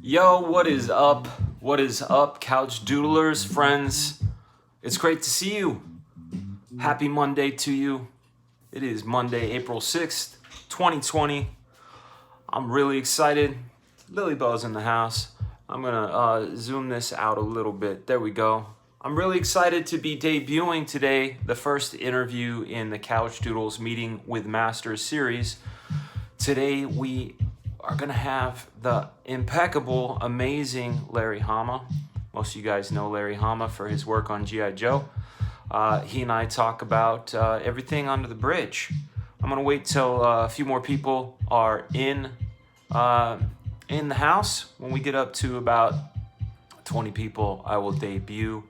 Yo, what is up? What is up, Couchdoodlers, friends? It's great to see you. Happy Monday to you. It is Monday, April 6th, 2020. I'm really excited. Lily Bell's in the house. I'm gonna zoom this out a little bit. There we go. I'm really excited to be debuting today the first interview in the Couchdoodles Meeting with Masters series. Today we are gonna have the impeccable, amazing Larry Hama. Most of you guys know Larry Hama for his work on G.I. Joe. He and I talk about everything under the bridge. I'm gonna wait till a few more people are in the house. When we get up to about 20 people, I will debut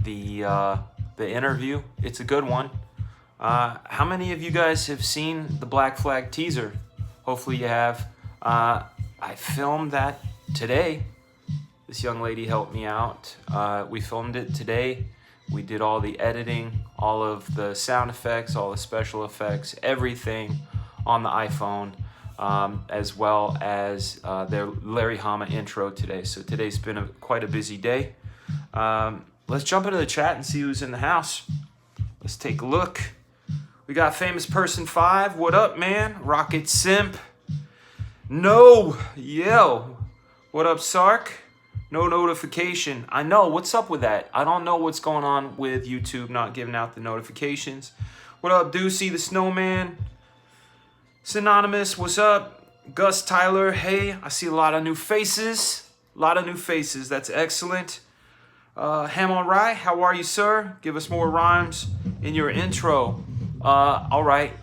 the interview. It's a good one. How many of you guys have seen the Black Flag teaser? Hopefully you have. I filmed that today. This young lady helped me out. We filmed it today. We did all the editing, all of the sound effects, all the special effects, everything on the iPhone, as well as their Larry Hama intro today. So today's been quite a busy day. Let's jump into the chat and see who's in the house. Let's take a look. We got Famous Person 5. What up, man? Rocket Simp. No, yo, what up, Sark? No notification. I know, what's up with that? I don't know what's going on with YouTube not giving out the notifications. What up, Deucey the Snowman? Synonymous, what's up? Gus Tyler, hey, I see a lot of new faces. A lot of new faces, that's excellent. Hama Rai, how are you, sir? Give us more rhymes in your intro. All right.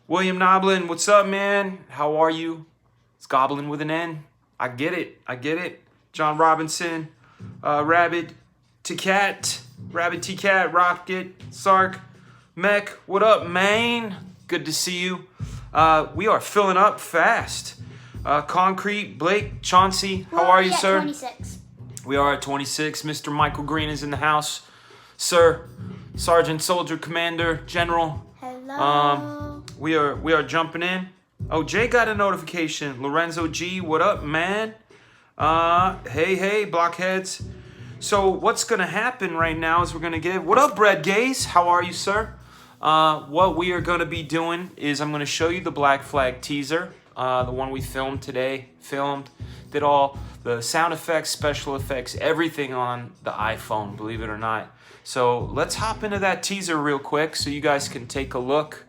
William Noblin, what's up, man? How are you? It's Goblin with an N. I get it. John Robinson, Rabbit T-Cat, Rocket, Sark, Mech, what up, man? Good to see you. We are filling up fast. Concrete, Blake, Chauncey, how are you, sir? 26. We are at 26. Mr. Michael Green is in the house. Sir, Sergeant, Soldier, Commander, General. Hello. We are jumping in. Oh, Jay got a notification. Lorenzo G, what up, man? Hey, blockheads. So what's gonna happen right now is we're gonna give. What up, Brad Gaze? How are you, sir? What we are gonna be doing is I'm gonna show you the Black Flag teaser, the one we filmed today. Did all the sound effects, special effects, everything on the iPhone, believe it or not. So let's hop into that teaser real quick so you guys can take a look.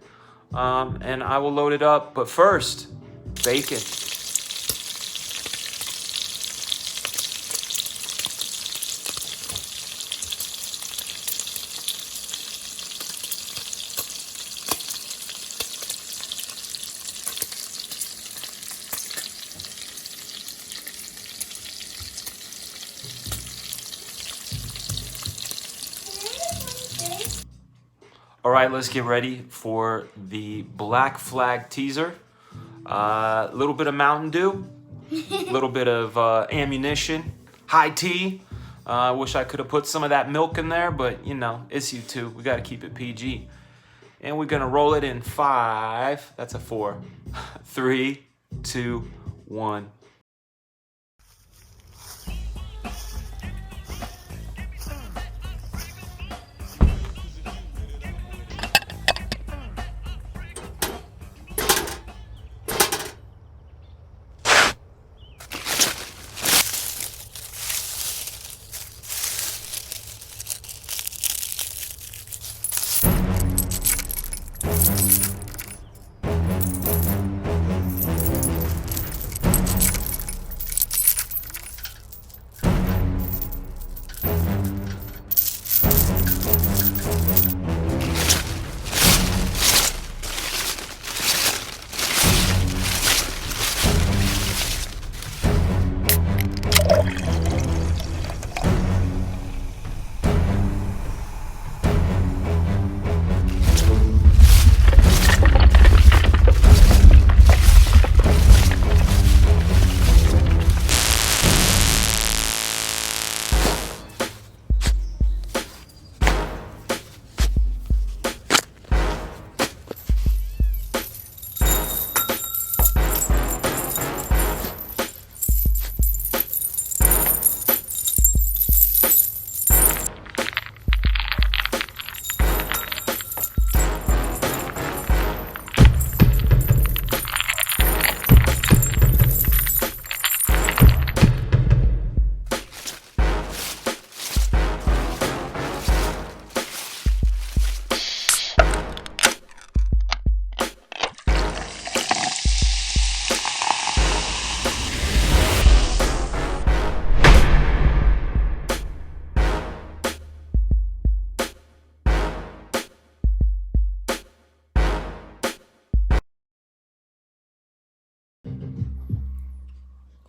And I will load it up. But first, bacon. All right, let's get ready for the Black Flag teaser. A little bit of Mountain Dew, a little bit of ammunition, high tea. Wish I could have put some of that milk in there, but you know, it's YouTube. We got to keep it PG. And we're going to roll it in 5. That's a 4. 3, 2, 1.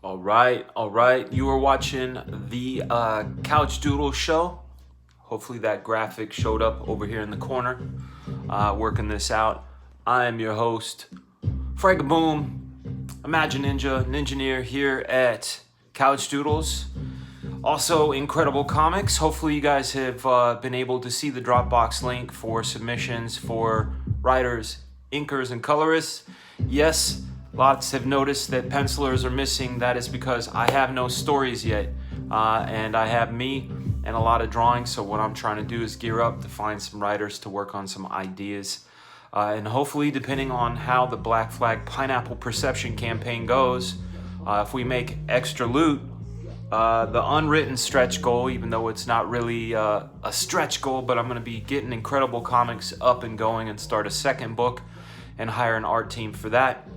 All right, all right. You are watching the Couchdoodles show. Hopefully that graphic showed up over here in the corner. Working this out. I am your host, Fragaboom, Imagine Ninja, Ninjaneer here at Couchdoodles. Also, Incredible Comics. Hopefully you guys have been able to see the Dropbox link for submissions for writers, inkers, and colorists. Yes, lots have noticed that pencilers are missing. That is because I have no stories yet. And I have me and a lot of drawings. So what I'm trying to do is gear up to find some writers to work on some ideas. And hopefully, depending on how the Black Flag Pineapple Perception campaign goes, if we make extra loot, the unwritten stretch goal, even though it's not really a stretch goal, but I'm going to be getting Incredible Comics up and going and start a second book and hire an art team for that.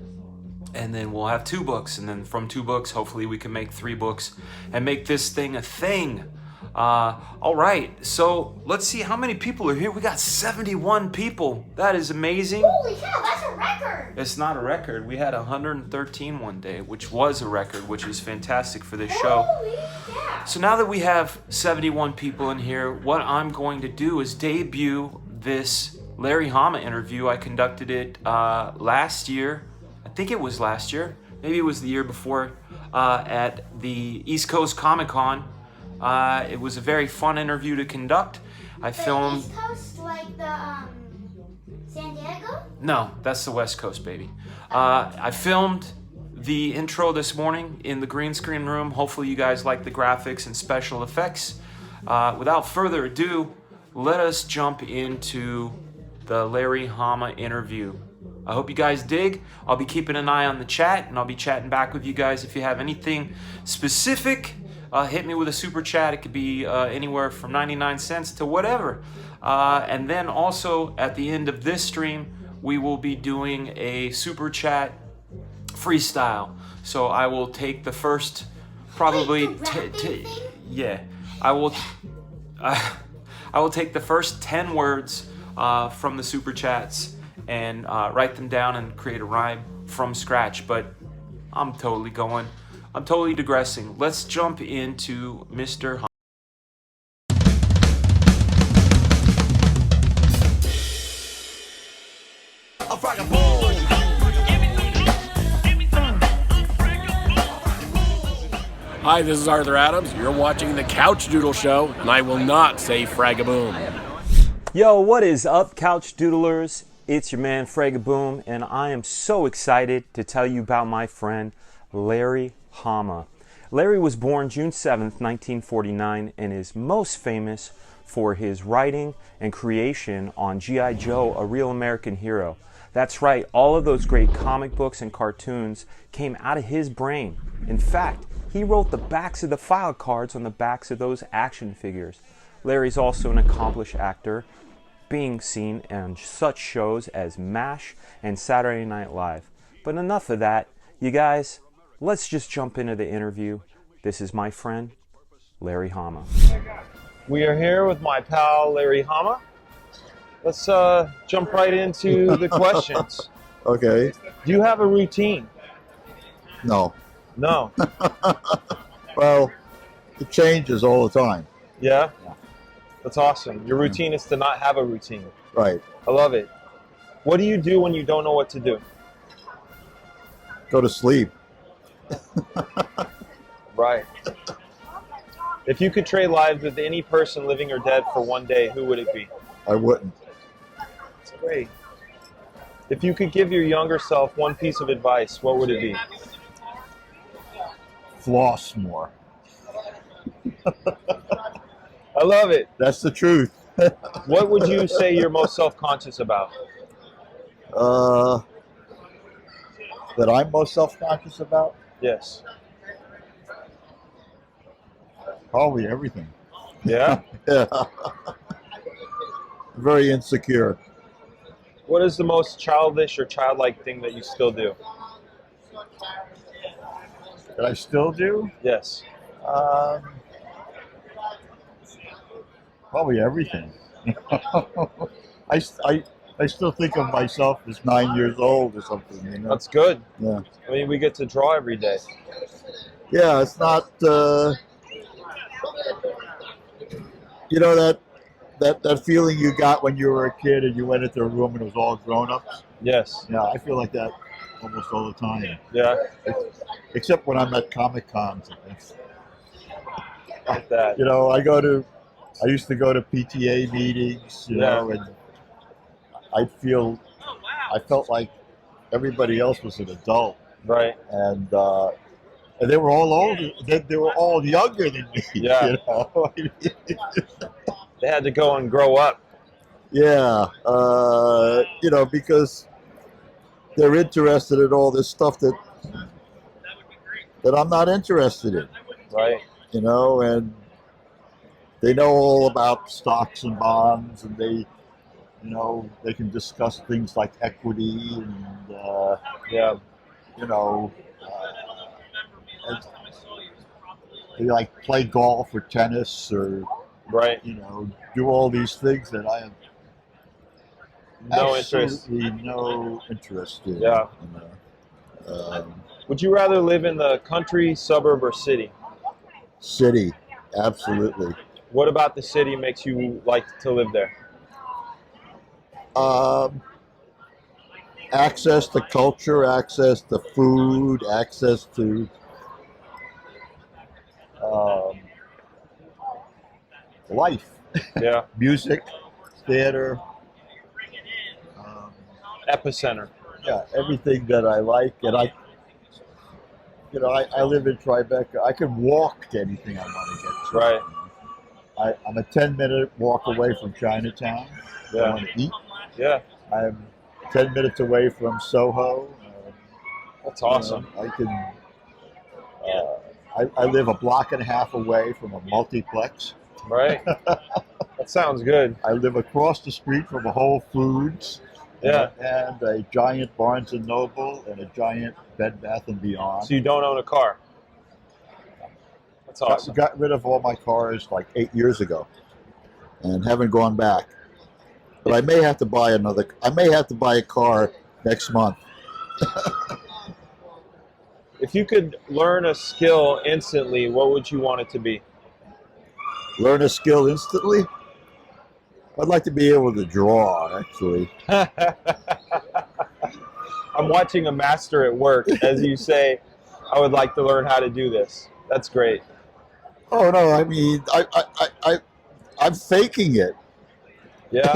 And then we'll have 2 books. And then from 2 books, hopefully we can make 3 books and make this thing a thing. All right, so let's see how many people are here. We got 71 people. That is amazing. Holy cow, that's a record. It's not a record. We had 113 one day, which was a record, which is fantastic for this show. Holy cow. So now that we have 71 people in here, what I'm going to do is debut this Larry Hama interview. I conducted it last year. I think it was last year. Maybe it was the year before at the East Coast Comic Con. It was a very fun interview to conduct. I filmed... East Coast, like the San Diego? No, that's the West Coast, baby. I filmed the intro this morning in the green screen room. Hopefully you guys like the graphics and special effects. Without further ado, let us jump into the Larry Hama interview. I hope you guys dig. I'll be keeping an eye on the chat, and I'll be chatting back with you guys. If you have anything specific, hit me with a super chat. It could be anywhere from 99 cents to whatever. And then also at the end of this stream, we will be doing a super chat freestyle. So I will take the first, probably, yeah, I will take the first 10 words from the super chats and write them down and create a rhyme from scratch. But I'm totally digressing. Let's jump into Mr. Hama. Hi, this is Arthur Adams. You're watching the Couchdoodle Show, and I will not say Fragaboom. Yo, what is up, Couchdoodlers? It's your man Fragaboom, and I am so excited to tell you about my friend Larry Hama. Larry was born June 7th, 1949, and is most famous for his writing and creation on G.I. Joe, A Real American Hero. That's right, all of those great comic books and cartoons came out of his brain. In fact, he wrote the backs of the file cards on the backs of those action figures. Larry's also an accomplished actor, being seen on such shows as MASH and Saturday Night Live. But enough of that. You guys, let's just jump into the interview. This is my friend, Larry Hama. We are here with my pal, Larry Hama. Let's jump right into the questions. Okay. Do you have a routine? No. No. Well, it changes all the time. Yeah? That's awesome. Your routine is to not have a routine. Right. I love it. What do you do when you don't know what to do? Go to sleep. Right. If you could trade lives with any person living or dead for one day, who would it be? I wouldn't. That's great. If you could give your younger self one piece of advice, what would it be? Floss more. I love it. That's the truth. What would you say you're most self-conscious about? That I'm most self-conscious about? Yes. Probably everything. Yeah? Yeah. Very insecure. What is the most childish or childlike thing that you still do? That I still do? Yes. Probably everything. I still think of myself as 9 years old or something. You know? That's good. Yeah. I mean, we get to draw every day. Yeah, it's not. You know that feeling you got when you were a kid and you went into a room and it was all grown ups. Yes. Yeah, I feel like that almost all the time. Yeah. Except when I'm at Comic Cons. Like that. You know, I used to go to PTA meetings, you know, and I felt like everybody else was an adult, Right. and they were all older. They were all younger than me. Yeah. You know? They had to go and grow up. Yeah. You know, because they're interested in all this stuff that I'm not interested in. Right. You know, and they know all about stocks and bonds, and they can discuss things like equity and Yeah. you know, and they like play golf or tennis or Right. you know do all these things that I have No interest. absolutely no interest in. Yeah. You know. Would you rather live in the country, suburb, or city? City, absolutely. What about the city makes you like to live there? Access to culture, access to food, access to life, Yeah. music, theater, Epicenter. yeah, everything that I like. And I live in Tribeca. I can walk to anything I want to get to. Right. I'm a 10-minute walk away from Chinatown. I Yeah. want to eat. Yeah. I'm 10 minutes away from Soho. That's awesome. I can. I live a block and a half away from a multiplex. Right. That sounds good. I live across the street from a Whole Foods. Yeah. And a giant Barnes and Noble and a giant Bed Bath and Beyond. So you don't own a car. That's awesome. Got rid of all my cars like 8 years ago, and haven't gone back. But I may have to buy another. I may have to buy a car next month. If you could learn a skill instantly, what would you want it to be? Learn a skill instantly. I'd like to be able to draw, actually. I'm watching a master at work. As you say, I would like to learn how to do this. That's great. Oh no! I mean, I'm faking it. Yeah.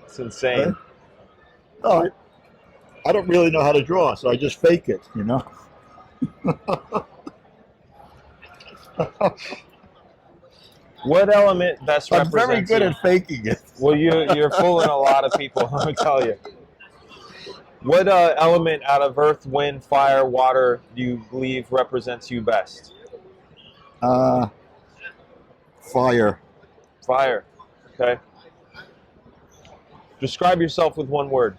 It's insane. No, I don't really know how to draw, so I just fake it. You know. What element best I'm represents very good you? at faking it. Well, you're fooling a lot of people, let me tell you. What element out of earth, wind, fire, water do you believe represents you best? Fire. Fire. Okay. Describe yourself with one word.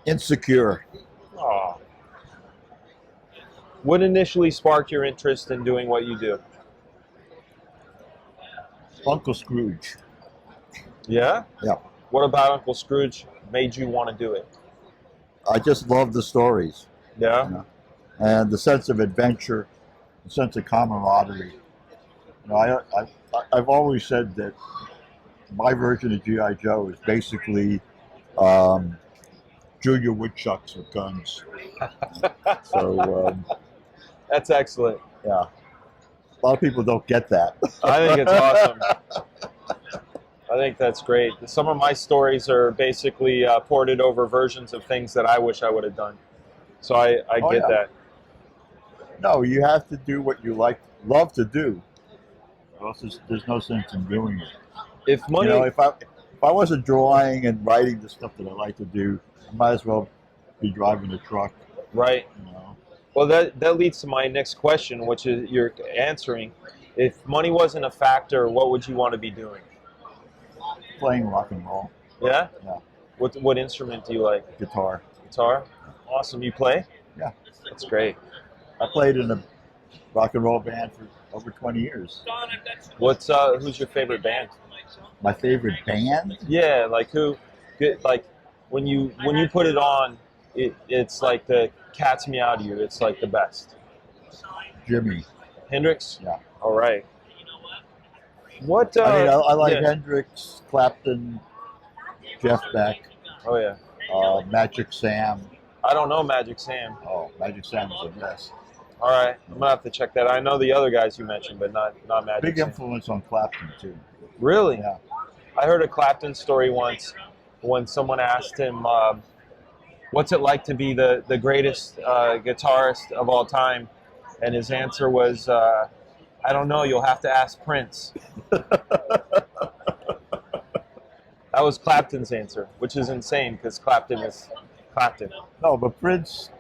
Insecure. Aw. What initially sparked your interest in doing what you do? Uncle Scrooge. Yeah? Yeah. What about Uncle Scrooge made you want to do it? I just love the stories. Yeah? You know, and the sense of adventure, the sense of camaraderie. You know, I've always said that my version of G.I. Joe is basically Junior Woodchucks with guns. So, That's excellent. yeah. A lot of people don't get that. I think it's awesome. I think that's great. Some of my stories are basically ported over versions of things that I wish I would have done. So I Oh, get yeah. that. No, you have to do what you love to do. Or else there's no sense in doing it. If money, You know, if I wasn't drawing and writing the stuff that I like to do, I might as well be driving a truck. right? You know. Well, that leads to my next question, which is you're answering. If money wasn't a factor, what would you want to be doing? Playing rock and roll, Yeah. Yeah. What instrument do you like? guitar. Guitar. Awesome. You play? Yeah. That's great. I played in a rock and roll band for over 20 years. Who's your favorite band? My favorite band? Yeah, like who? Like when you put it on, it's like the cat's meow to you. It's like the best. Jimmy. Hendrix? Yeah. All right. What? I mean, I like yeah. Hendrix, Clapton, Jeff Beck, Oh yeah. Magic Sam. I don't know Magic Sam. Oh, Magic Sam is the best. All right, I'm gonna have to check that. I know the other guys you mentioned, but not Magic Big Sam. influence on Clapton too. Really? Yeah. I heard a Clapton story once when someone asked him, "What's it like to be the greatest guitarist of all time?" And his answer was, "I don't know. You'll have to ask Prince." That was Clapton's answer, which is insane because Clapton is Clapton. No, but Prince,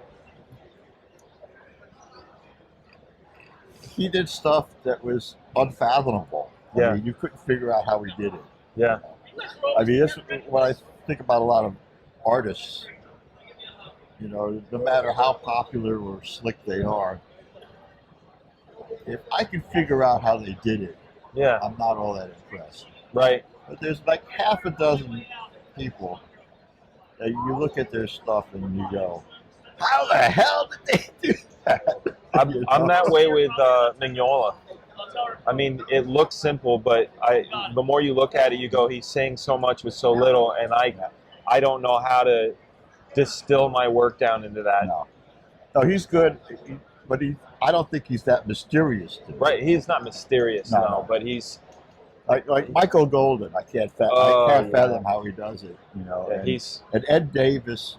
he did stuff that was unfathomable. Yeah. I mean, you couldn't figure out how he did it. Yeah. I mean, this when I think about a lot of artists, you know, no matter how popular or slick they are, if I can figure out how they did it, Yeah. I'm not all that impressed. Right. But there's like half a dozen people that you look at their stuff and you go, how the hell did they do that? I'm that way with Mignola. I mean, it looks simple, but the more you look at it, you go, he's saying so much with so little, and I don't know how to distill my work down into that. No, he's good, but I don't think he's that mysterious. To me. Right, he's not mysterious, no, but he's... Like Michael Golden, I can't fathom how he does it. You know, Yeah, and Ed Davis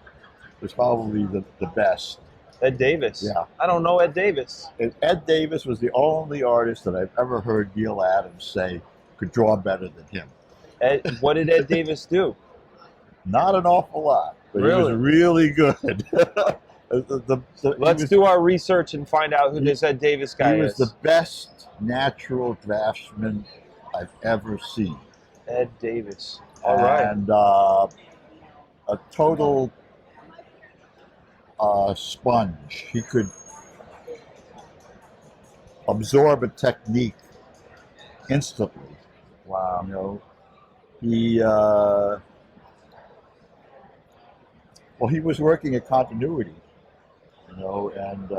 was probably the best. Ed Davis. Yeah. I don't know Ed Davis. And Ed Davis was the only artist that I've ever heard Neil Adams say could draw better than him. What did Ed Davis do? Not an awful lot, but Really? he was really good. Let's do our research and find out who this Ed Davis guy He was is. the best natural draftsman I've ever seen. Ed Davis. All right. And a total sponge. He could absorb a technique instantly. Wow. You know, he he was working at Continuity, you know, and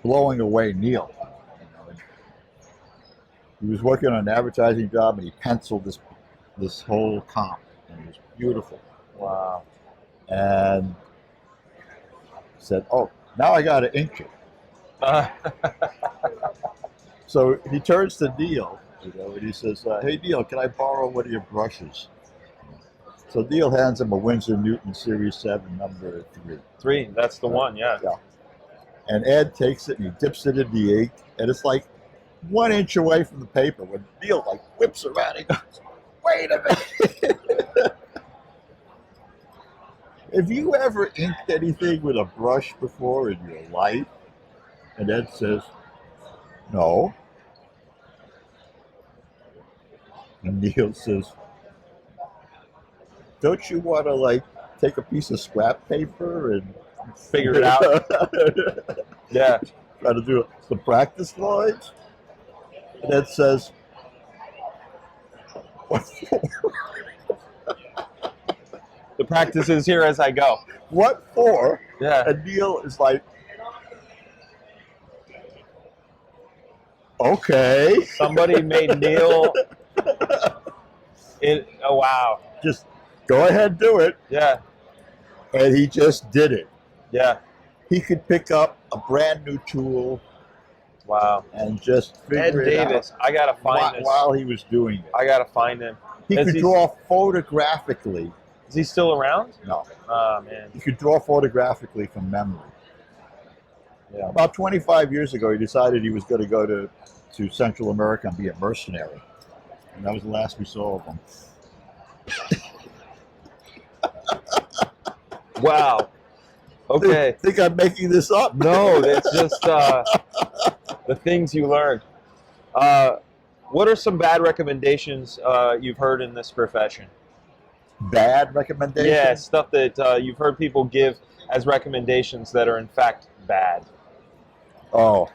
blowing away Neil. You know, and he was working on an advertising job, and he penciled this whole comp, and it was beautiful. Wow. And said, "Oh, now I got to ink it." So he turns to Neil, you know, and he says, "Hey Neil, can I borrow one of your brushes?" So Neil hands him a Winsor Newton Series 7, number 3. 3, that's the one, yeah. Yeah. And Ed takes it and he dips it in the ink, and it's like 1 inch away from the paper when Neil like whips around and goes, "Wait a minute." Have you ever inked anything with a brush before in your life? And Ed says, "No." And Neil says, "Don't you want to like take a piece of scrap paper and Figure it out. Yeah. try to do some practice lines?" And Ed says, "What for?" The practice is here as I go. What for? Yeah. And Neil is like, "Okay." Somebody made Neil. Oh wow. Just go ahead and do it. Yeah. And he just did it. Yeah. He could pick up a brand new tool Wow. and just Ed figure it Davis. out I gotta find this. while he was doing it. I gotta find him. He Is could he- draw photographically. Is he still around? No, Oh man. he could draw photographically from memory. Yeah. About 25 years ago, he decided he was going to go to Central America and be a mercenary. And that was the last we saw of him. Wow. Okay. Think I'm making this up? No, that's just the things you learn. What are some bad recommendations you've heard in this profession? Bad recommendation? Yeah, stuff that you've heard people give as recommendations that are in fact bad. Oh.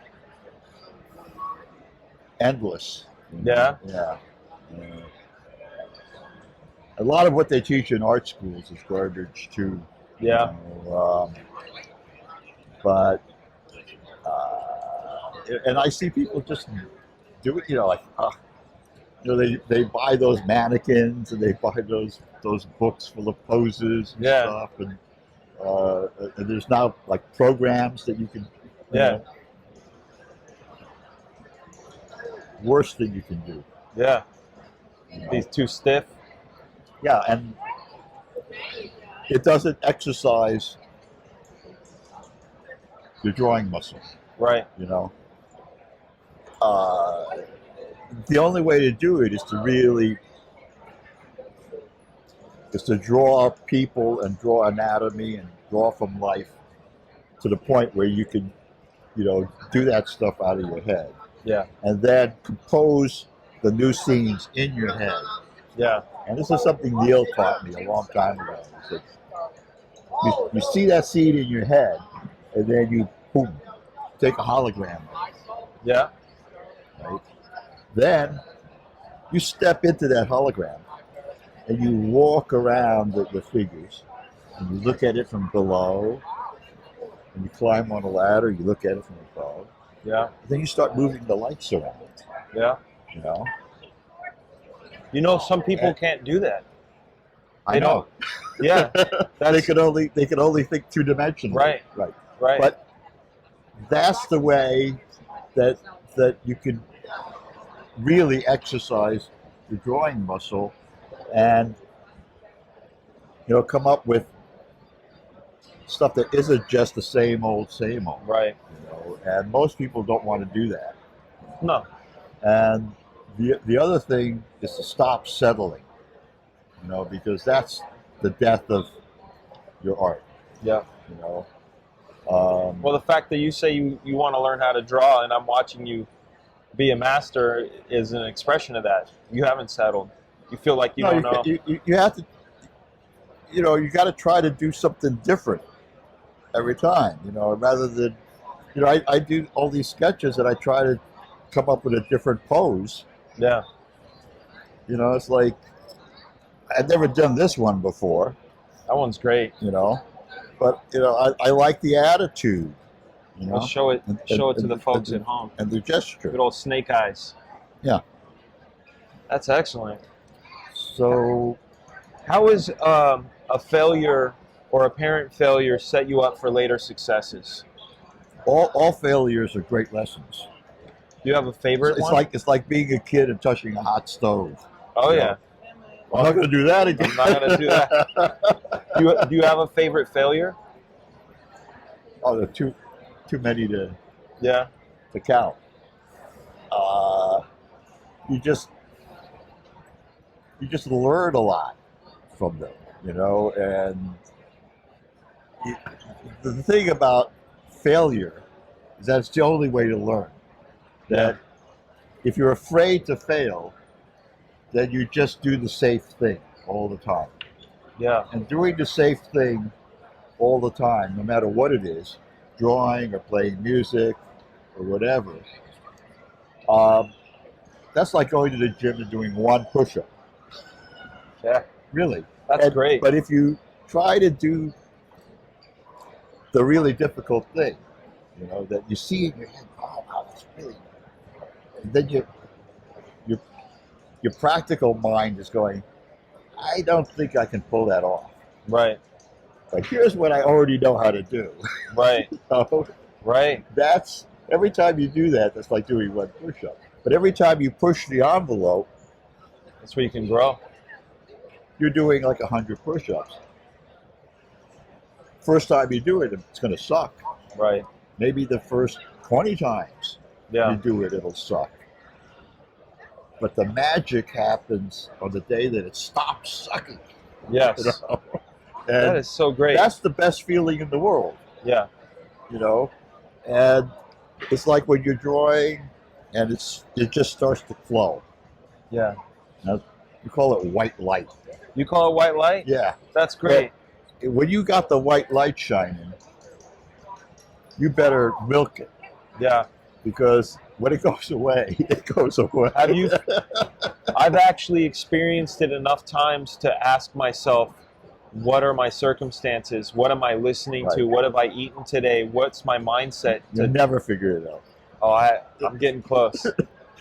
Endless. Yeah? Yeah. a lot of what they teach in art schools is garbage too. Yeah. You know, but and I see people just do it. You know, like you know, they buy those mannequins and they buy those books full of poses and Yeah. stuff, and there's now like programs that you can. You Yeah. know, worst thing you can do. Yeah. You know? He's too stiff. Yeah, and it doesn't exercise your drawing muscle. Right. You know, the only way to do it is to draw people and draw anatomy and draw from life to the point where you can, you know, do that stuff out of your head, Yeah. and then compose the new scenes in your head. Yeah. And this is something Neil taught me a long time ago. He said, you see that scene in your head, and then you, boom, take a hologram of it, Yeah. right? Then you step into that hologram, and you walk around the figures, and you look at it from below, and you climb on a ladder, you look at it from above, Yeah. and then you start moving the lights around, Yeah. you know? You know, some people can't do that. I They know. Yeah. They could only think two-dimensionally. Right. Right. Right. But that's the way that you can really exercise your drawing muscle and, you know, come up with stuff that isn't just the same old, Right. you know, and most people don't want to do that. No. And the other thing is to stop settling, you know, because that's the death of your art, Yeah. you know. Well, the fact that you say you want to learn how to draw, and I'm watching you be a master, is an expression of that. You haven't settled. You feel like you don't know. You have to, you know, you got to try to do something different every time, you know, rather than, you know, I do all these sketches and I try to come up with a different pose. Yeah. You know, it's like, I've never done this one before, That one's great. you know, but, you know, I like the attitude, you know, Let's show it And- to and- the folks and- at home. and the gesture. Good old snake eyes. Yeah. That's excellent. So, How is a failure or apparent failure set you up for later successes? all failures are great lessons. Do you have a favorite one? It's like being a kid and touching a hot stove. Oh you yeah. know. I'm not going to do that again. I'm not gonna do that. Do you have a favorite failure? Oh, there are too many to Yeah. count. You just learn a lot from them, you know. And the thing about failure is that it's the only way to learn. That if you're afraid to fail, then you just do the safe thing all the time. Yeah. And doing the safe thing all the time, no matter what it is, drawing or playing music or whatever, that's like going to the gym and doing one push-up. Yeah. Really. That's great. But if you try to do the really difficult thing, you know, that you see in your head, oh, wow, that's really, and then your practical mind is going, I don't think I can pull that off. Right. But here's what I already know how to do. Right. So Right. that's, every time you do that, that's like doing one push-up. But every time you push the envelope, That's where you can grow. you're doing like 100 push-ups. First time you do it, it's going to suck. Right. Maybe the first 20 times Yeah. you do it, it'll suck. But the magic happens on the day that it stops sucking. Yes. You know? That And is so great. that's the best feeling in the world, Yeah. you know? And it's like when you're drawing and it just starts to flow. Yeah. You call it white light. You call it white light? Yeah. That's great. When you got the white light shining, you better milk it, Yeah. because when it goes away, it goes away. Have you I've actually experienced it enough times to ask myself, what are my circumstances? What am I listening to? Right. What have I eaten today? What's my mindset? You never figure it out. Oh, I'm getting close.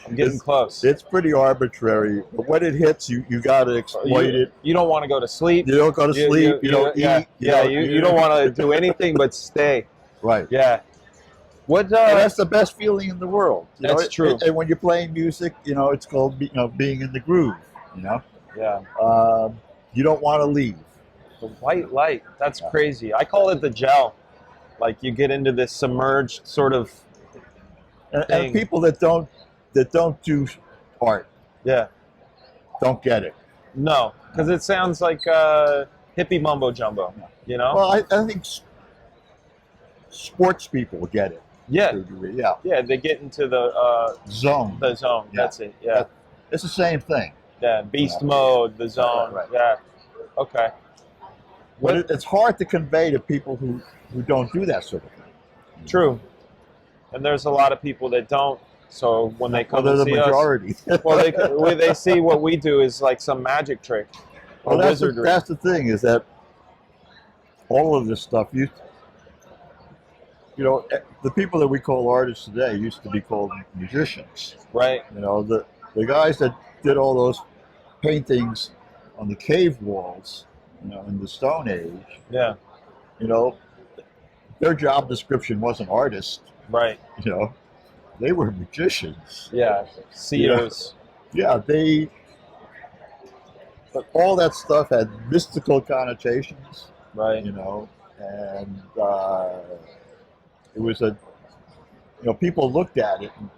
I'm getting close. It's pretty arbitrary, but when it hits, you got to exploit it. You don't want to go to sleep. You don't go to sleep. You don't eat. You don't want to do anything but stay. Right. Yeah. What? And that's the best feeling in the world. That's true. And when you're playing music, it's called being in the groove. Yeah. You don't want to leave. The white light. That's crazy. I call it the gel. Like you get into this submerged sort of And thing. people that don't do art Yeah. don't get it. No, because it sounds like hippie mumbo jumbo. You know? Well, I think sports people get it. Yeah. To a degree. Yeah. Yeah. They get into the Zone. zone. Yeah. That's it. Yeah. It's the same thing. Yeah. Beast Yeah. mode. The zone. Right. Yeah. Okay. But it's hard to convey to people who don't do that sort of thing. True. And there's a lot of people that don't. So when they come Well, and they're the see majority. us, well, they see what we do is like some magic trick or Well, wizardry. that's the thing, is that all of this stuff the people that we call artists today used to be called musicians. Right. The guys that did all those paintings on the cave walls, in the Stone Age, Yeah. their job description wasn't artist. Right. They were magicians. Yeah. Seers. Yeah, but all that stuff had mystical connotations, Right. and it was people looked at it and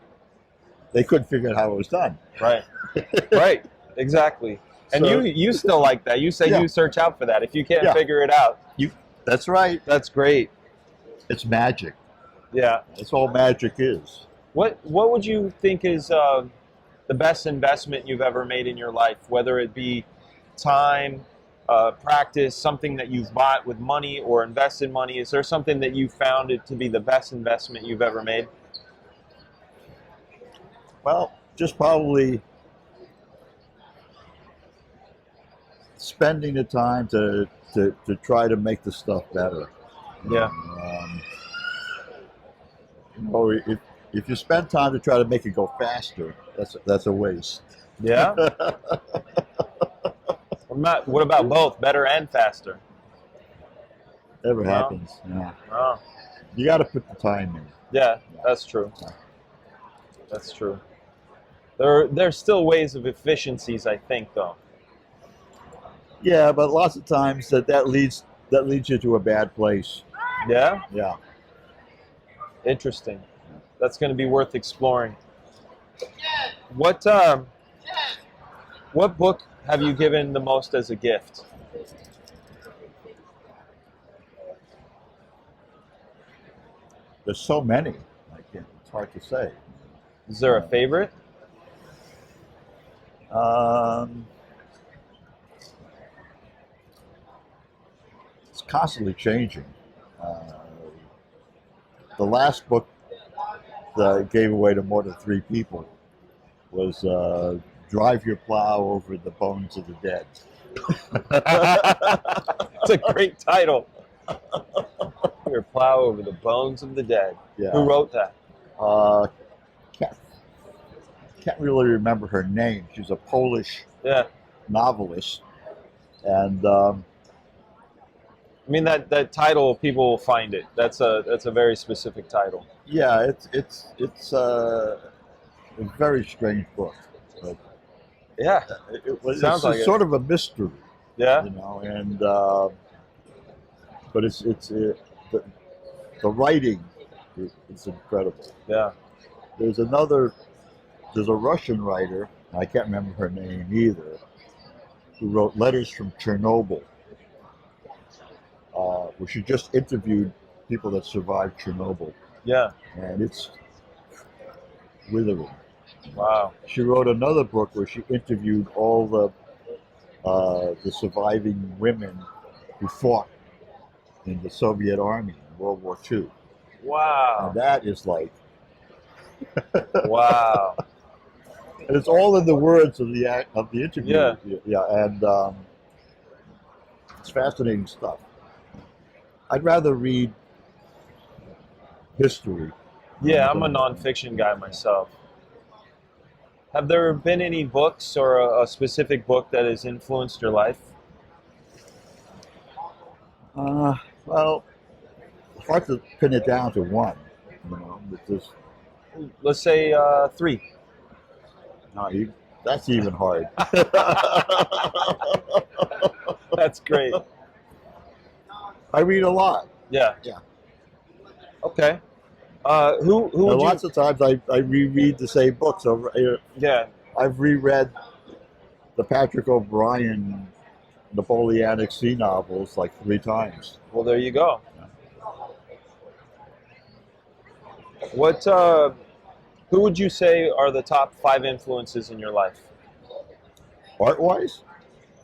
they couldn't figure out how it was done. Right. Right. Exactly. And So- you still like that. You say Yeah. you search out for that. If you can't Yeah. figure it out, That's right. that's great. It's magic. Yeah. That's all magic is. What would you think is the best investment you've ever made in your life? Whether it be time, practice, something that you've bought with money or invested money. Is there something that you found it to be the best investment you've ever made? Well, just probably spending the time to try to make the stuff better. Yeah. If you spend time to try to make it go faster, that's a waste. Yeah. What about both, better and faster? Never Wow. happens. Yeah. Oh. You got to put the time in. Yeah, that's true. That's true. There's still ways of efficiencies, I think, though. Yeah, but lots of times that leads you to a bad place. Yeah? Yeah. Interesting. That's going to be worth exploring. What book have you given the most as a gift? There's so many. It's hard to say. Is there a favorite? It's constantly changing. The last book that I gave away to more than 3 people was Drive Your Plow Over the Bones of the Dead. It's a great title. Your plow over the bones of the dead. Yeah. Who wrote that? Can't really remember her name. She's a Polish Yeah. novelist. And I mean that title, people will find it. That's a very specific title. yeah, it's a very strange book. But Yeah. Sounds it's like it. sort of a mystery, Yeah. and but it's the writing is incredible. Yeah. There's a Russian writer, I can't remember her name either, who wrote Letters from Chernobyl, where she just interviewed people that survived Chernobyl, Yeah. and it's withering. Wow. She wrote another book where she interviewed all the surviving women who fought in the Soviet army in World War II. Wow. And that is like, Wow. And it's all in the words of the interview. Yeah. Yeah, and it's fascinating stuff. I'd rather read history. Yeah, I'm a nonfiction guy myself. Have there been any books or a specific book that has influenced your life? Well, it's hard to pin it down to one. But just, Let's say 3. that's even hard. That's great. I read a lot. Yeah. Yeah. Okay. Who And would lots you? of times I reread the same books over. Yeah. I've reread the Patrick O'Brien Napoleonic Sea novels like 3 times. Well, there you go. What? Who would you say are the top 5 influences in your life? Art-wise?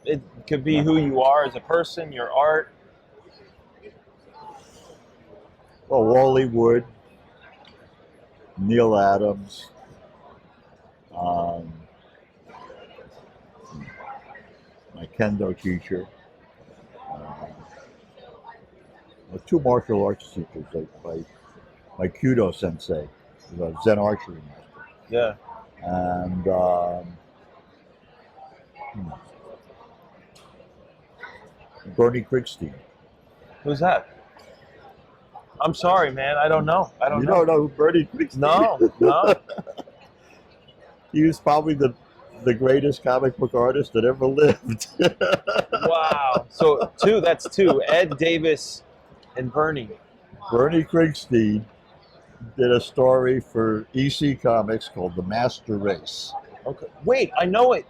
It could be who you are as a person, your art. Well, Wally Wood, Neil Adams, my kendo teacher, 2 martial arts teachers, like my Kudo sensei, the Zen archery master, Yeah. and Bernie Krigstein. Who's that? I'm sorry, man. I don't know. I don't You know. don't know who Bernie Krigstein? No. He was probably the greatest comic book artist that ever lived. Wow. So 2. That's 2. Ed Davis and Bernie. Bernie Krigstein did a story for EC Comics called The Master Race. Okay. Wait, I know it.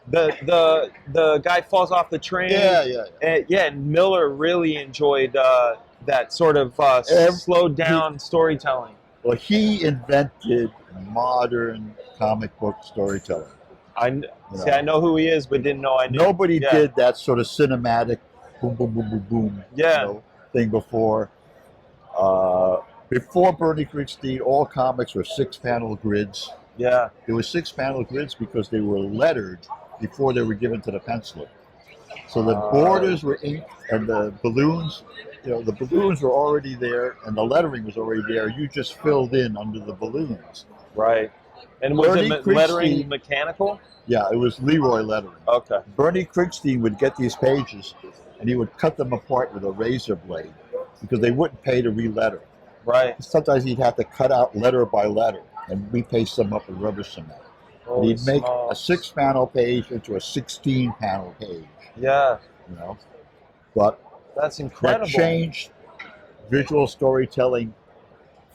The guy falls off the train. Yeah. And Miller really enjoyed that sort of slowed down storytelling. Well, he invented modern comic book storytelling. I know who he is, but didn't know I knew. Nobody Yeah. did that sort of cinematic boom, boom, boom, boom, boom Yeah. thing before. Before Bernie Krigstein, all comics were 6-panel grids. Yeah. There were 6-panel grids because they were lettered before they were given to the penciler. So the borders were inked and the balloons, the balloons were already there and the lettering was already there. You just filled in under the balloons. Right. And was Bernie it lettering Krigstein- mechanical? Yeah, it was Leroy lettering. Okay. Bernie Krigstein would get these pages and he would cut them apart with a razor blade because they wouldn't pay to re-letter. Right. Sometimes he'd have to cut out letter by letter and repaste them up with rubber cement. And he'd make a 6-panel page into a 16-panel page. Yeah. But That's that incredible. changed visual storytelling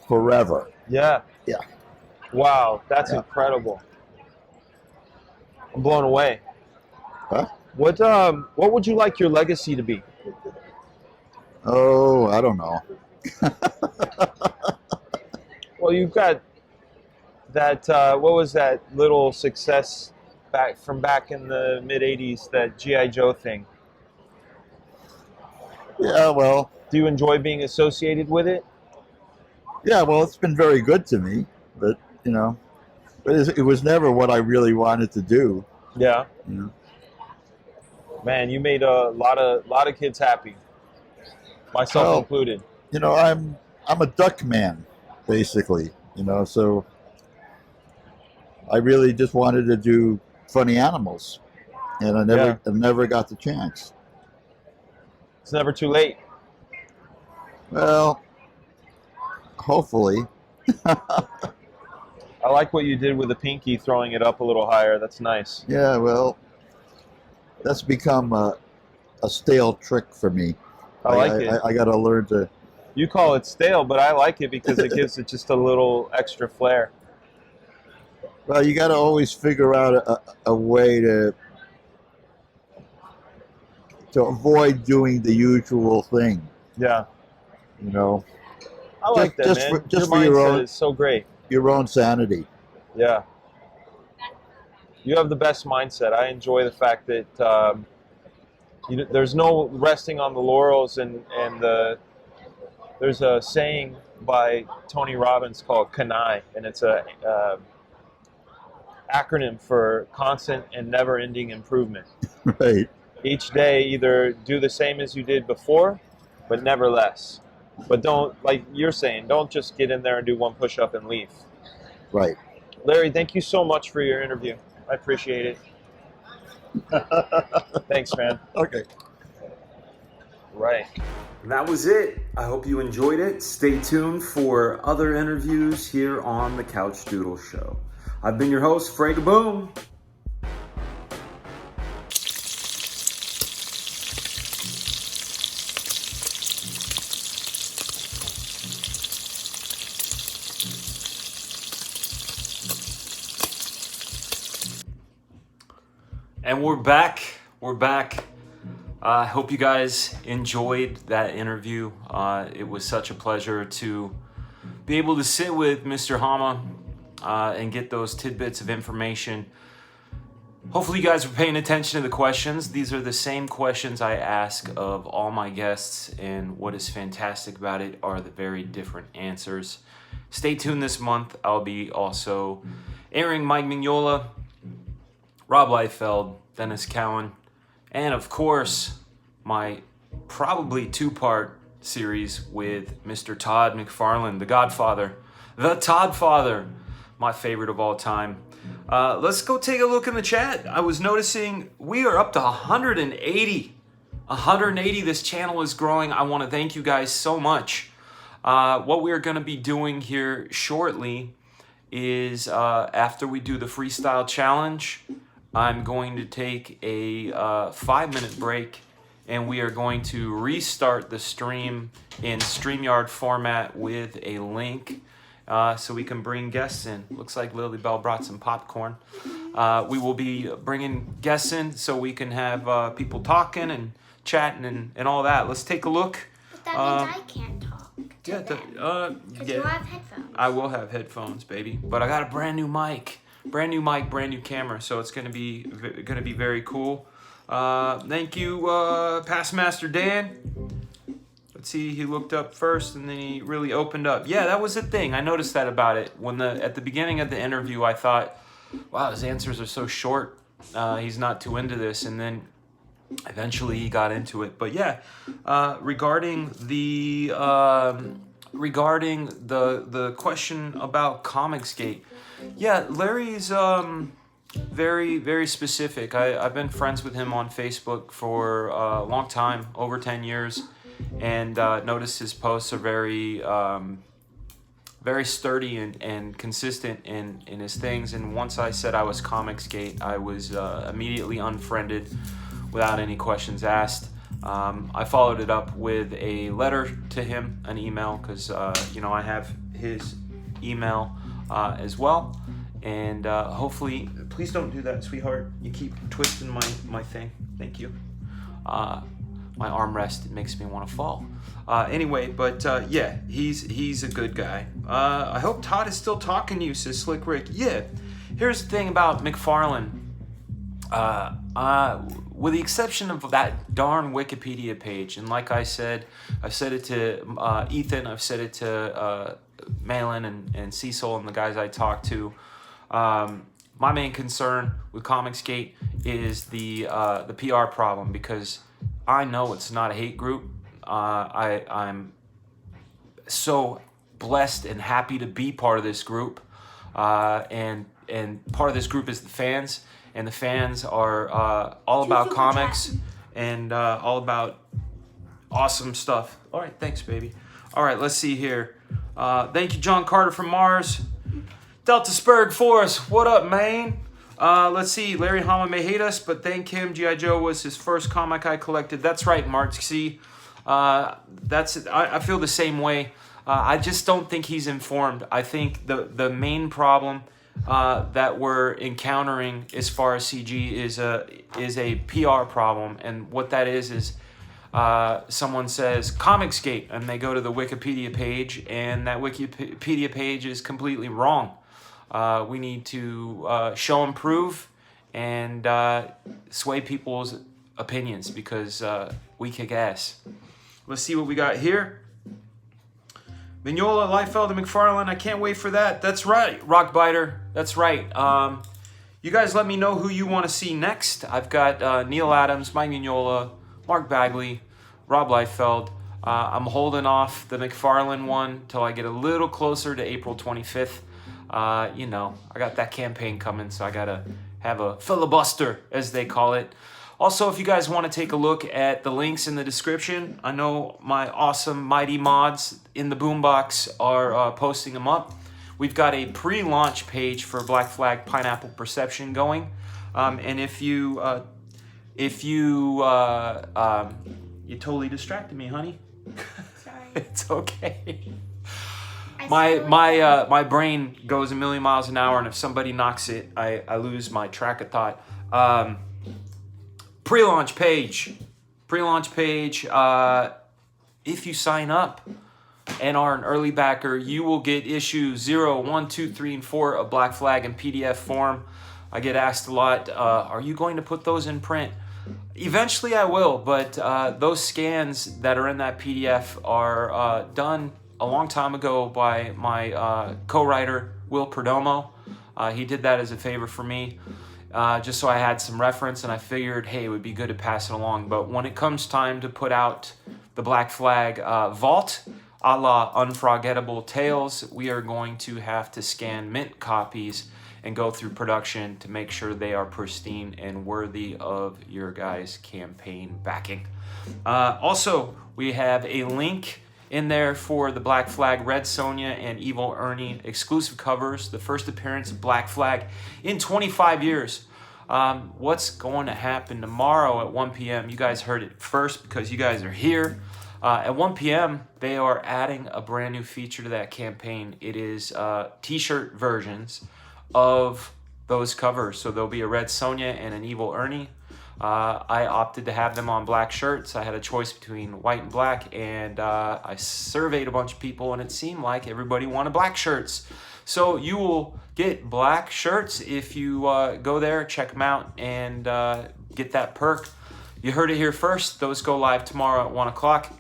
forever. Yeah. Yeah. Wow, that's Yeah. incredible. I'm blown away. Huh? What would you like your legacy to be? Oh, I don't know. Well, you've got that. What was that little success back in the mid '80s? That GI Joe thing. Yeah, well, Do you enjoy being associated with it? it's been very good to me, but it was never what I really wanted to do. Yeah. You know. Man, you made a lot of kids happy, myself Oh. included. I'm a duck man, basically. So I really just wanted to do funny animals, and I never got the chance. It's never too late. Well, hopefully. I like what you did with the pinky, throwing it up a little higher. That's nice. Yeah, well, that's become a stale trick for me. I like it. I got to learn to. You call it stale, but I like it because it gives it just a little extra flair. Well, you got to always figure out a way to avoid doing the usual thing. Yeah. I like that, Just man. for- just your for your mindset own- is so great. Your own sanity. Yeah. You have the best mindset. I enjoy the fact that there's no resting on the laurels, and there's a saying by Tony Robbins called "Kanai," and it's acronym for constant and never-ending improvement. Right. Each day, either do the same as you did before, but never less. But don't, like you're saying, don't just get in there and do one push-up and leave. Right. Larry, thank you so much for your interview. I appreciate it. Thanks, man. Okay. Right. And that was it. I hope you enjoyed it. Stay tuned for other interviews here on the Couchdoodles Show. I've been your host, Fragaboom. And we're back. We're back. I hope you guys enjoyed that interview. It was such a pleasure to be able to sit with Mr. Hama and get those tidbits of information. Hopefully you guys were paying attention to the questions. These are the same questions I ask of all my guests, and what is fantastic about it are the very different answers. Stay tuned this month. I'll be also airing Mike Mignola, Rob Liefeld, Dennis Cowan, and of course, my probably two-part series with Mr. Todd McFarlane, the Godfather, the Todd Father, my favorite of all time. Let's go take a look in the chat. I was noticing we are up to 180. 180, this channel is growing. I want to thank you guys so much. What we're going to be doing here shortly is after we do the freestyle challenge, I'm going to take a 5-minute break, and we are going to restart the stream in StreamYard format with a link so we can bring guests in. Looks like Lily Bell brought some popcorn. We will be bringing guests in so we can have people talking and chatting and all that. Let's take a look. But that means I can't talk. Yeah, Because you have headphones. I will have headphones, baby. But I got a brand new mic, brand new camera, so it's gonna be very cool. Thank you, Past Master Dan. Let's see, he looked up first and then he really opened up. Yeah, that was the thing. I noticed that about it. At the beginning of the interview, I thought, wow, his answers are so short. He's not too into this, and then eventually he got into it. But yeah, regarding the question about Comicsgate, yeah, Larry's very, very specific. I've been friends with him on Facebook for a long time, over 10 years, and noticed his posts are very very sturdy and consistent in his things. And once I said I was Comicsgate, I was immediately unfriended without any questions asked. I followed it up with a letter to him, an email, because I have his email as well. And hopefully, please don't do that, sweetheart. You keep twisting my thing. Thank you. My armrest, it makes me want to fall. Anyway, but yeah, he's a good guy. I hope Todd is still talking to you, says Slick Rick. Yeah, here's the thing about McFarlane. With the exception of that darn Wikipedia page, and like I said, I've said it to Ethan, I've said it to Malin and Cecil and the guys I talk to. My main concern with Comicsgate is the PR problem, because I know it's not a hate group. I'm so blessed and happy to be part of this group, and part of this group is the fans. And the fans are all about comics and all about awesome stuff. All right, thanks, baby. All right, let's see here. Thank you, John Carter from Mars. Delta Spurg Force, what up, man? Let's see, Larry Hama may hate us, but thank him. G.I. Joe was his first comic I collected. That's right, Mark. See, I feel the same way. I just don't think he's informed. I think the main problem that we're encountering as far as CG is a PR problem, and what that is someone says Comicsgate, and they go to the Wikipedia page, and that Wikipedia page is completely wrong. We need to show and prove and sway people's opinions, because we kick ass. Let's see what we got here. Mignola, Liefeld, and McFarlane. I can't wait for that. That's right, Rockbiter. That's right. You guys let me know who you want to see next. I've got Neil Adams, Mike Mignola, Mark Bagley, Rob Liefeld. I'm holding off the McFarlane one till I get a little closer to April 25th. You know, I got that campaign coming, so I got to have a filibuster, as they call it. Also, if you guys want to take a look at the links in the description, I know my awesome mighty mods in the boombox are posting them up. We've got a pre-launch page for Black Flag Pineapple Perception going, and if you you totally distracted me, honey. Sorry. It's okay. My brain goes a million miles an hour, and if somebody knocks it, I lose my track of thought. Pre-launch page. If you sign up and are an early backer, you will get issue 0, 1, 2, 3, and 4 of Black Flag in PDF form. I get asked a lot, are you going to put those in print? Eventually I will, but those scans that are in that PDF are done a long time ago by my co-writer, Will Perdomo. He did that as a favor for me, just so I had some reference, and I figured, hey, it would be good to pass it along. But when it comes time to put out the Black Flag vault, a la Unforgettable Tales, we are going to have to scan mint copies and go through production to make sure they are pristine and worthy of your guys' campaign backing. Also, we have a link in there for the Black Flag Red Sonja and Evil Ernie exclusive covers, the first appearance of Black Flag in 25 years. What's going to happen tomorrow at 1 p.m.? You guys heard it first because you guys are here. At 1 p.m., they are adding a brand new feature to that campaign. It is t-shirt versions of those covers. So there'll be a Red Sonja and an Evil Ernie. I opted to have them on black shirts. I had a choice between white and black, and I surveyed a bunch of people, and it seemed like everybody wanted black shirts. So you will get black shirts if you go there, check them out, and get that perk. You heard it here first. Those go live tomorrow at 1 o'clock.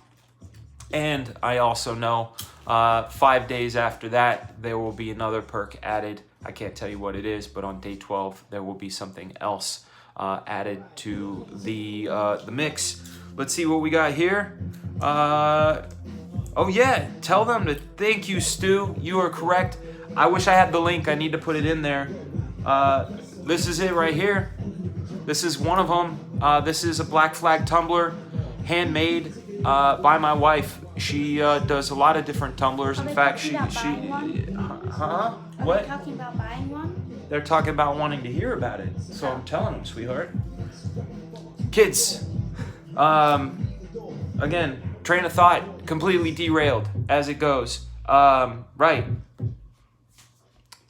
And I also know 5 days after that, there will be another perk added. I can't tell you what it is, but on day 12, there will be something else added to the mix. Let's see what we got here. Oh yeah, tell them to thank you, Stu. You are correct. I wish I had the link. I need to put it in there. This is it right here. This is one of them. This is a Black Flag tumbler, handmade by my wife. She does a lot of different tumblers. In fact, she Are what? they talking about buying one? They're talking about wanting to hear about it. So I'm telling them, sweetheart. Kids, again, train of thought completely derailed as it goes. Right.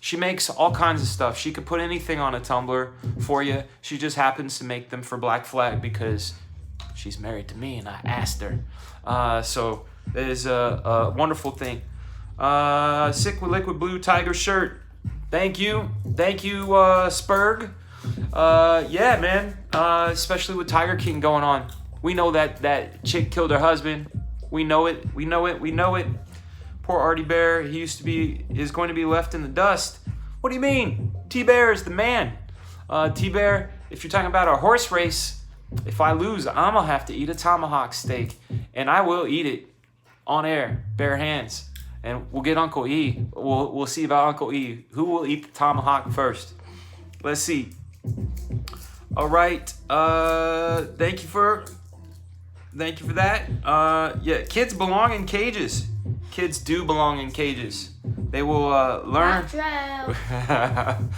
She makes all kinds of stuff. She could put anything on a tumbler for you. She just happens to make them for Black Flag because she's married to me and I asked her. So it is a wonderful thing. Sick with Liquid Blue Tiger shirt. Thank you, Spurg. Yeah, man. Especially with Tiger King going on. We know that chick killed her husband. We know it. Poor Artie Bear. He is going to be left in the dust. What do you mean? T-Bear is the man. T-Bear, if you're talking about a horse race, if I lose, I'm gonna have to eat a tomahawk steak, and I will eat it on air, bare hands. And we'll get Uncle E. We'll see about Uncle E. Who will eat the tomahawk first? Let's see. All right. Thank you for that. Yeah, kids belong in cages. Kids do belong in cages. They will learn. Not true.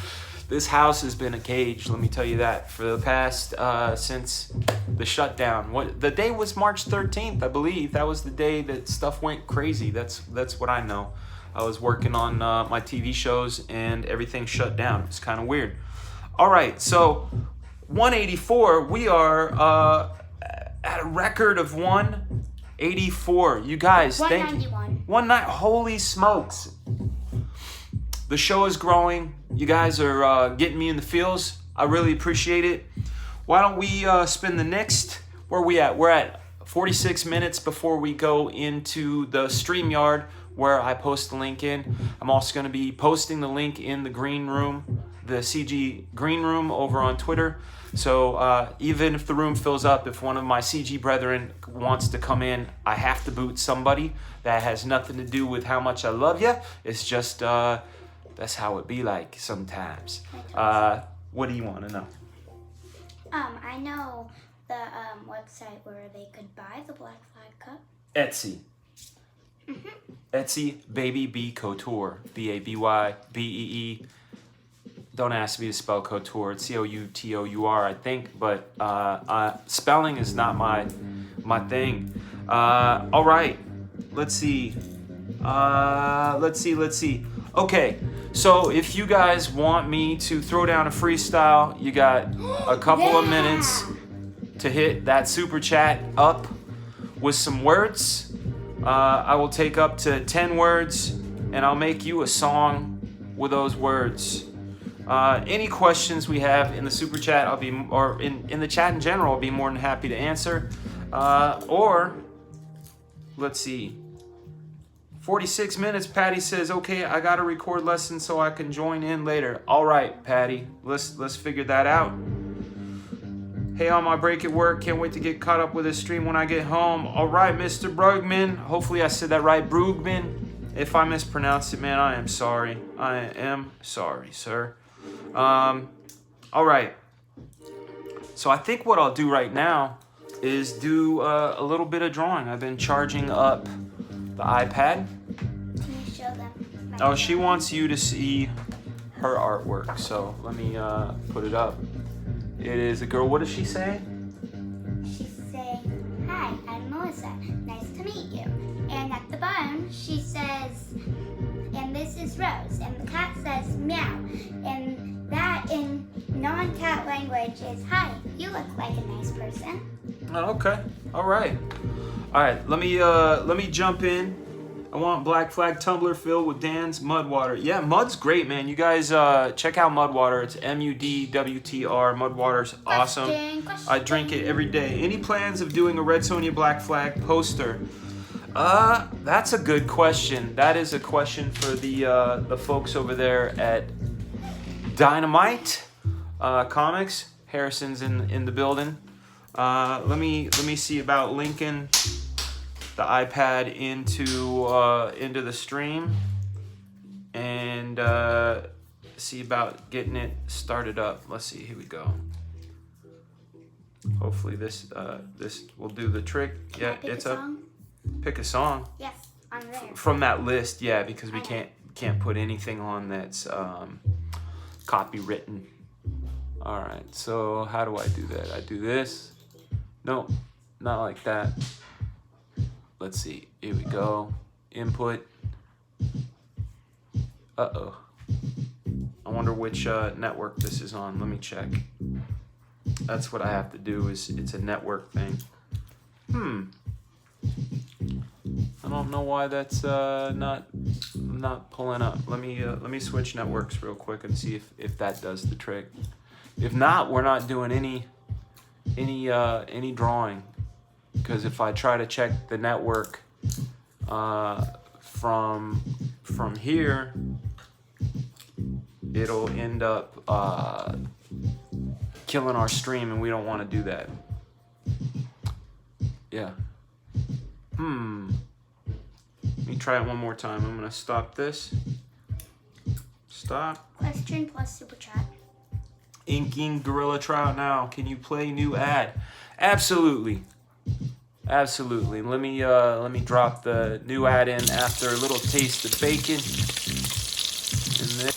This house has been a cage, let me tell you that, for the past, since the shutdown. The day was March 13th, I believe. That was the day that stuff went crazy. That's what I know. I was working on my TV shows and everything shut down. It's kind of weird. All right, so 184, we are at a record of 184. You guys, thank you. 191. Holy smokes. The show is growing. You guys are getting me in the feels. I really appreciate it. Why don't we spin the next? Where are we at? We're at 46 minutes before we go into the StreamYard where I post the link in. I'm also going to be posting the link in the green room, the CG Green Room over on Twitter. So even if the room fills up, if one of my CG brethren wants to come in, I have to boot somebody. That has nothing to do with how much I love you. It's just that's how it be like sometimes. What do you want to know? I know the website where they could buy the Black Flag Cup. Etsy. Etsy Baby B Couture. BABYBEE. Don't ask me to spell couture. It's COUTOUR, I think, but spelling is not my thing. All right, let's see. Let's see. Okay, so if you guys want me to throw down a freestyle, you got a couple of minutes to hit that super chat up with some words. I will take up to 10 words, and I'll make you a song with those words. Any questions we have in the super chat, or in the chat in general, I'll be more than happy to answer. Or, let's see, 46 minutes, Patty says, okay, I got a record lesson so I can join in later. All right, Patty, let's figure that out. Hey, on my break at work, can't wait to get caught up with this stream when I get home. All right, Mr. Brugman, hopefully I said that right, Brugman. If I mispronounced it, man, I am sorry. I am sorry, sir. All right. So I think what I'll do right now is do a little bit of drawing. I've been charging up the iPad. Can you show them? Oh, she wants you to see her artwork. So let me put it up. It is a girl. What does she say? She's saying, "Hi, I'm Melissa. Nice to meet you." And at the bottom, she says, "And this is Rose." And the cat says, "Meow." And that in non-cat language is, "Hi, you look like a nice person." Oh, okay. All right. Let me jump in. I want Black Flag tumbler filled with Dan's mud water. Yeah, mud's great, man. You guys check out mud water. It's MUDWTR. Mud water's awesome. I drink it every day. Any plans of doing a Red Sonja Black Flag poster? That's a good question. That is a question for the folks over there at Dynamite Comics. Harrison's in the building. Let me see about linking the iPad into the stream, and see about getting it started up. Let's see. Here we go. Hopefully this will do the trick. Yeah, it's up. Pick a song. Yes, on there. From that list, yeah, because we can't put anything on that's copywritten. All right. So how do I do that? I do this. No, not like that. Let's see. Here we go. Input. Uh-oh. I wonder which network this is on. Let me check. That's what I have to do. It's a network thing. I don't know why that's not pulling up. Let me switch networks real quick and see if that does the trick. If not, we're not doing any drawing. Because if I try to check the network from here, it'll end up killing our stream, and we don't want to do that. Yeah. Let me try it one more time. I'm gonna stop this. Stop. Question plus super chat. Inking Gorilla Trout now. Can you play new ad? Absolutely. Absolutely. Let me drop the new ad in after a little taste of bacon. And then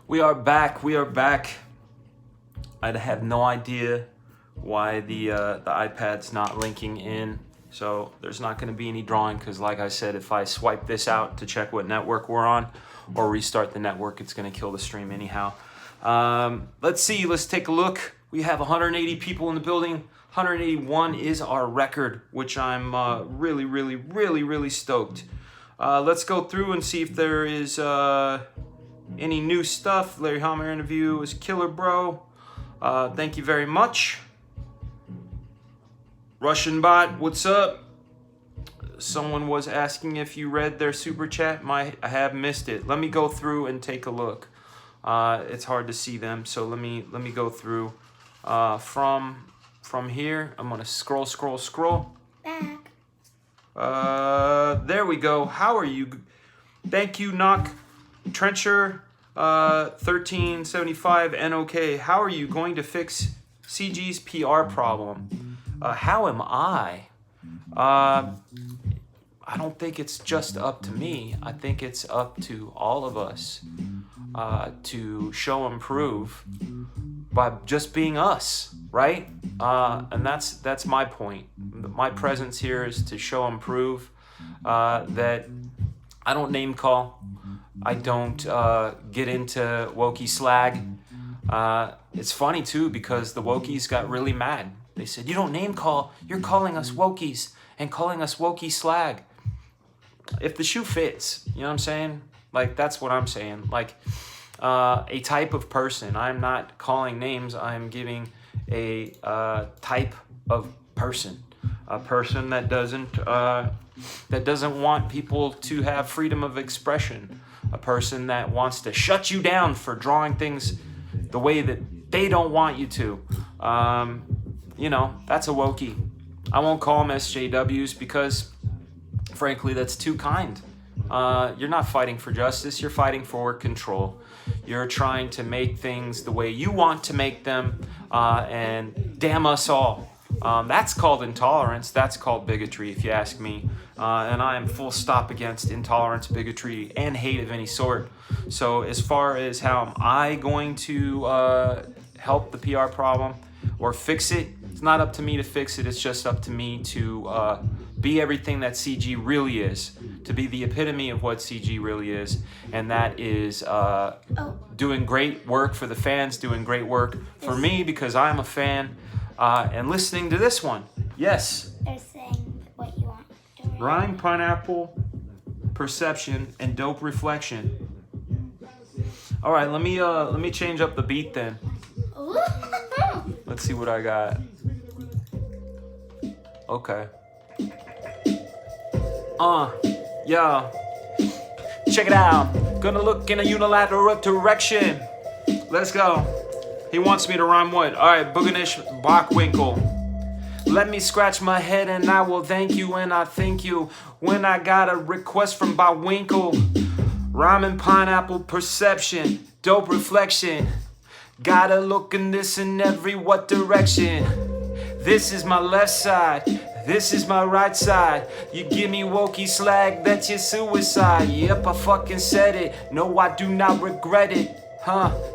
We are back. We are back. I have no idea why the iPad's not linking in. So there's not going to be any drawing because, like I said, if I swipe this out to check what network we're on or restart the network, it's going to kill the stream anyhow. Let's see. Let's take a look. We have 180 people in the building. 181 is our record, which I'm really stoked. Let's go through and see if there is any new stuff. Larry Hama interview was killer, bro. Thank you very much. Russian bot, what's up? Someone was asking if you read their super chat. I have missed it. Let me go through and take a look. It's hard to see them, so let me go through. From here, I'm gonna scroll. Back. There we go. How are you? Thank you, Knock Trencher. 1375 NOK. How are you going to fix CG's PR problem? How am I? I don't think it's just up to me. I think it's up to all of us to show and prove by just being us, right? And that's my point. My presence here is to show and prove that I don't name call. I don't get into wokey slag. It's funny too because the wokies got really mad. They said, "You don't name call. You're calling us wokies and calling us wokey slag." If the shoe fits, you know what I'm saying? Like that's what I'm saying. Like a type of person. I'm not calling names. I'm giving a type of person. A person that doesn't want people to have freedom of expression. A person that wants to shut you down for drawing things the way that they don't want you to. You know, that's a wokey. I won't call them SJWs because, frankly, that's too kind. You're not fighting for justice. You're fighting for control. You're trying to make things the way you want to make them, and damn us all. That's called intolerance. That's called bigotry, if you ask me. And I am full stop against intolerance, bigotry, and hate of any sort. So as far as how am I going to help the PR problem or fix it, it's not up to me to fix it. It's just up to me to be everything that CG really is, to be the epitome of what CG really is, and that is doing great work for the fans, doing great work for me because I'm a fan, and listening to this one. Yes. They're saying what you want. Rhyme, pineapple, perception, and dope reflection. All right, let me change up the beat then. Ooh. Let's see what I got. Okay. Yeah. Check it out. Gonna look in a unilateral direction. Let's go. He wants me to rhyme what? All right, Booganish Bachwinkle. Let me scratch my head and I will thank you and I thank you when I got a request from Bachwinkle. Rhyming, pineapple, perception, dope reflection. Gotta look in this in every what direction. This is my left side, this is my right side. You give me wokey slag, that's your suicide. Yep, I fucking said it, no I do not regret it.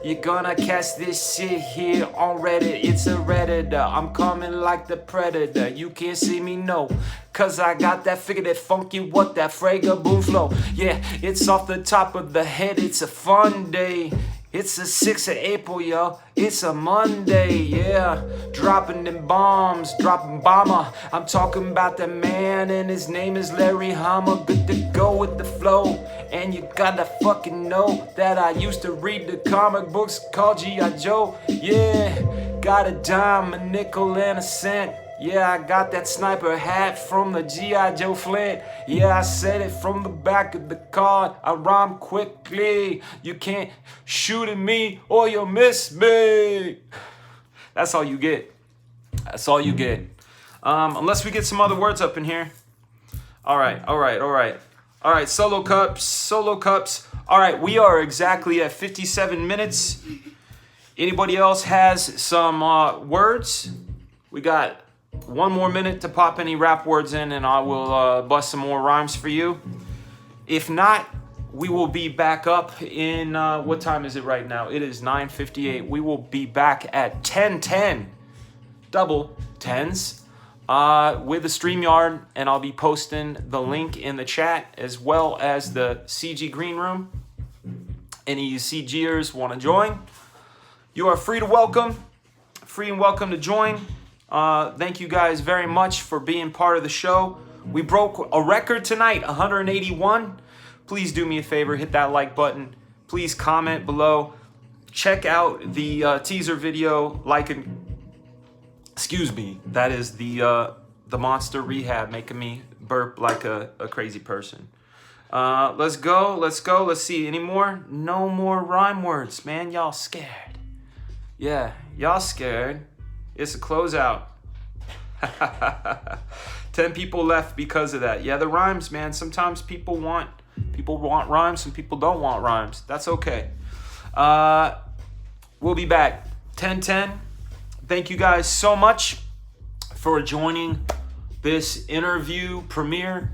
You're gonna catch this shit here on Reddit. It's a Redditor, I'm coming like the Predator. You can't see me, no, cause I got that figure, that funky, what, that Fragaboom flow. Yeah, it's off the top of the head, it's a fun day. It's the 6th of April, yo. It's a Monday, yeah. Dropping them bombs, dropping bomber. I'm talking about the man, and his name is Larry Hama. Good to go with the flow. And you gotta fucking know that I used to read the comic books called G.I. Joe. Yeah, got a dime, a nickel, and a cent. Yeah, I got that sniper hat from the G.I. Joe Flint. Yeah, I said it from the back of the card. I rhyme quickly. You can't shoot at me or you'll miss me. That's all you get. That's all you get. Unless we get some other words up in here. All right. All right, solo cups. All right, we are exactly at 57 minutes. Anybody else has some words? We got 1 more minute to pop any rap words in and I will bust some more rhymes for you. If not, We will be back up in, what time is it right now? It is 9:58. We will be back at 10:10, double tens, with the StreamYard, and I'll be posting the link in the chat as well as the CG Green Room. Any of you CGers want to join, you are free and welcome to join. Thank you guys very much for being part of the show. We broke a record tonight, 181. Please do me a favor, hit that like button. Please comment below. Check out the teaser video. That is the Monster Rehab making me burp like a crazy person. Let's go. Let's see. Any more? No more rhyme words, man. Y'all scared. Yeah, y'all scared. It's a closeout. 10 people left because of that. Yeah, the rhymes, man. Sometimes people want rhymes, some people don't want rhymes. That's okay. We'll be back 10:10. Thank you guys so much for joining this interview premiere.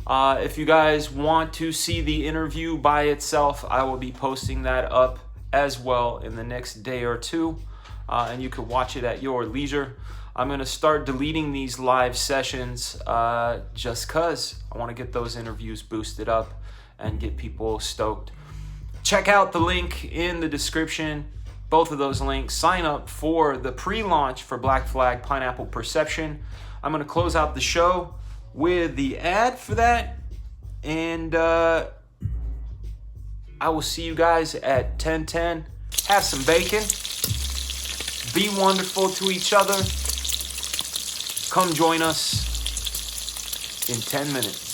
If you guys want to see the interview by itself, I will be posting that up as well in the next day or two, and you can watch it at your leisure. I'm going to start deleting these live sessions just because I want to get those interviews boosted up and get people stoked. Check out the link in the description, both of those links. Sign up for the pre-launch for Black Flag Pineapple Perception. I'm going to close out the show with the ad for that, and I will see you guys at 10:10. Have some bacon. Be wonderful to each other. Come join us in 10 minutes.